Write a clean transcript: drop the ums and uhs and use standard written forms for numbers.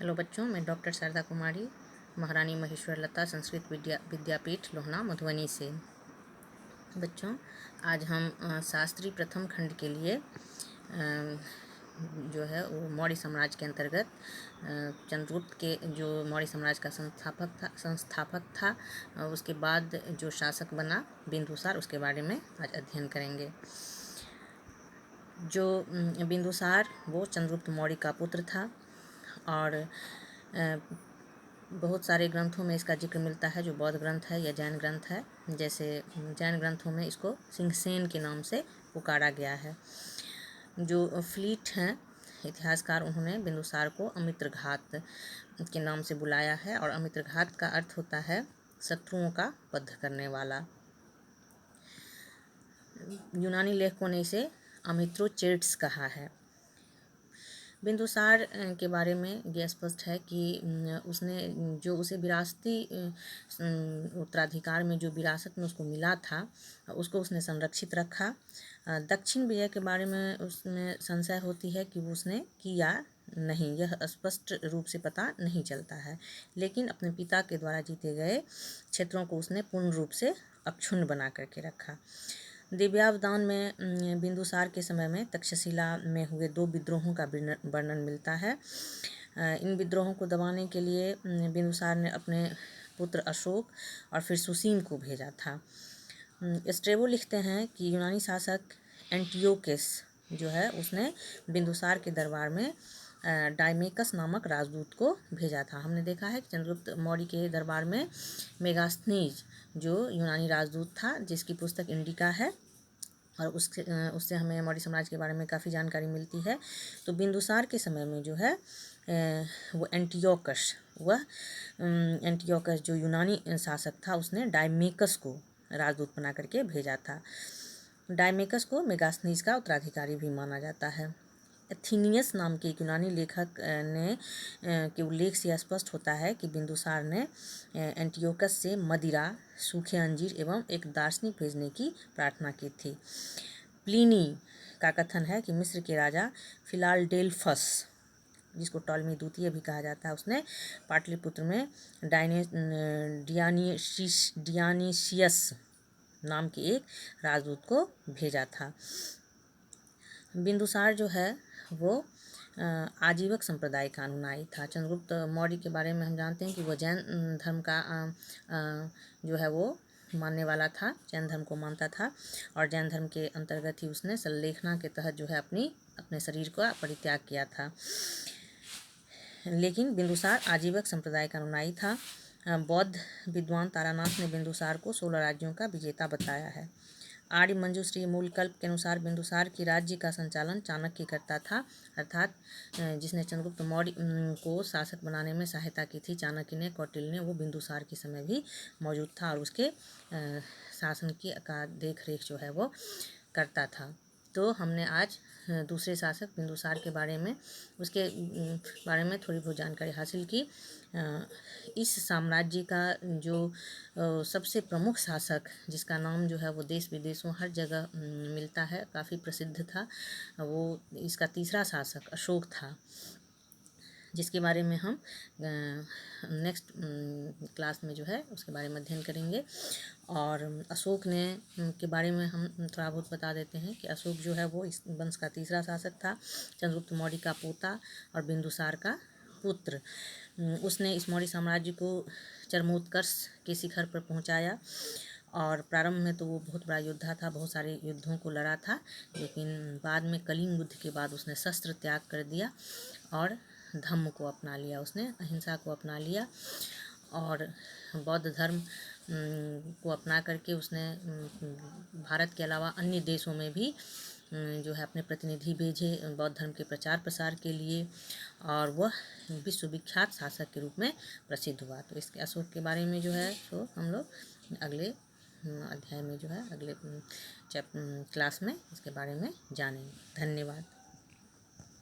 Hello बच्चों, मैं doctor Sharda कुमारी, महारानी महेश्वर लता संस्कृत विद्यापीठ लोहना मधुबनी से। बच्चों, आज हम शास्त्री प्रथम खंड के लिए जो है वो मौर्य साम्राज्य के अंतर्गत चंद्रगुप्त के जो मौर्य साम्राज्य का संस्थापक था उसके बाद जो शासक बना बिंदुसार, उसके बारे में आज अध्ययन करेंगे। जो बिंदुसार वो चंद्रगुप्त मौर्य का पुत्र था और बहुत सारे ग्रंथों में इसका जिक्र मिलता है, जो बौद्ध ग्रंथ है या जैन ग्रंथ है। जैसे जैन ग्रंथों में इसको सिंहसेन के नाम से पुकारा गया है। जो फ्लीट हैं इतिहासकार, उन्होंने बिंदुसार को अमित्रघात के नाम से बुलाया है और अमित्रघात का अर्थ होता है शत्रुओं का वध करने वाला। यूनानी लेखकों ने इसे अमित्रोचेट्स कहा है। बिंदुसार के बारे में यह स्पष्ट है कि उसने जो उसे विरासती उत्तराधिकार में जो विरासत में उसको मिला था उसको उसने संरक्षित रखा। दक्षिण विजय के बारे में उसमें संशय होती है कि वो उसने किया नहीं, यह स्पष्ट रूप से पता नहीं चलता है, लेकिन अपने पिता के द्वारा जीते गए क्षेत्रों को उसने पूर्ण रूप से अक्षुण्ण बना करके रखा। दिव्यावदान में बिंदुसार के समय में तक्षशिला में हुए 2 विद्रोहों का वर्णन मिलता है। इन विद्रोहों को दबाने के लिए बिंदुसार ने अपने पुत्र अशोक और फिर सुसीम को भेजा था। स्ट्रेबो लिखते हैं कि यूनानी शासक एंटियोकस जो है उसने बिंदुसार के दरबार में डायमेकस नामक राजदूत को भेजा था। हमने देखा है कि चंद्रगुप्त मौर्य के दरबार में मेगास्थनीज जो यूनानी राजदूत था, जिसकी पुस्तक इंडिका है और उससे हमें मौर्य साम्राज्य के बारे में काफ़ी जानकारी मिलती है। तो बिंदुसार के समय में जो है वो एंटियोकस जो यूनानी शासक था, उसने डायमेकस को राजदूत बना करके भेजा था। डायमेकस को मेगास्थनीज का उत्तराधिकारी भी माना जाता है। एथीनियस नाम के एक यूनानी लेखक ने के उल्लेख से स्पष्ट होता है कि बिंदुसार ने एंटियोकस से मदिरा, सूखे अंजीर एवं एक दार्शनिक भेजने की प्रार्थना की थी। प्लिनी का कथन है कि मिस्र के राजा फिलाडेल्फस, जिसको टॉलमी द्वितीय भी कहा जाता है, उसने पाटलिपुत्र में डियानीसियस नाम के एक राजदूत को भेजा था। बिंदुसार जो है वो आजीवक संप्रदाय का अनुयायी था। चंद्रगुप्त मौर्य के बारे में हम जानते हैं कि वो जैन धर्म का जो है वो मानने वाला था, जैन धर्म को मानता था और जैन धर्म के अंतर्गत ही उसने सल्लेखना के तहत जो है अपने शरीर का परित्याग किया था। लेकिन बिंदुसार आजीवक संप्रदाय का अनुयायी था। बौद्ध विद्वान तारानाथ ने बिंदुसार को 16 राज्यों का विजेता बताया है। आर्य मंजूश्री मूलकल्प के अनुसार बिंदुसार की राज्य का संचालन चाणक्य करता था, अर्थात जिसने चंद्रगुप्त मौर्य को शासक बनाने में सहायता की थी, चाणक्य ने, कौटिल्य ने, वो बिंदुसार के समय भी मौजूद था और उसके शासन की का देख रेख जो है वो करता था। तो हमने आज दूसरे शासक बिंदुसार के बारे में, उसके बारे में थोड़ी बहुत जानकारी हासिल की। इस साम्राज्य का जो सबसे प्रमुख शासक, जिसका नाम जो है वो देश विदेशों हर जगह मिलता है, काफ़ी प्रसिद्ध था, वो इसका तीसरा शासक अशोक था, जिसके बारे में हम नेक्स्ट क्लास में जो है उसके बारे में अध्ययन करेंगे। और अशोक ने के बारे में हम थोड़ा बहुत बता देते हैं कि अशोक जो है वो इस वंश का तीसरा शासक था, चंद्रगुप्त मौर्य का पोता और बिंदुसार का पुत्र। उसने इस मौर्य साम्राज्य को चरमोत्कर्ष के शिखर पर पहुंचाया और प्रारंभ में तो वो बहुत बड़ा योद्धा था, बहुत सारे युद्धों को लड़ा था, लेकिन बाद में कलिंग युद्ध के बाद उसने शस्त्र त्याग कर दिया और धम्म को अपना लिया, उसने अहिंसा को अपना लिया और बौद्ध धर्म को अपना करके उसने भारत के अलावा अन्य देशों में भी जो है अपने प्रतिनिधि भेजे बौद्ध धर्म के प्रचार प्रसार के लिए और वह विश्वविख्यात शासक के रूप में प्रसिद्ध हुआ। तो इसके अशोक के बारे में जो है तो हम लोग अगले अध्याय में जो है अगले क्लास में इसके बारे में जानेंगे। धन्यवाद।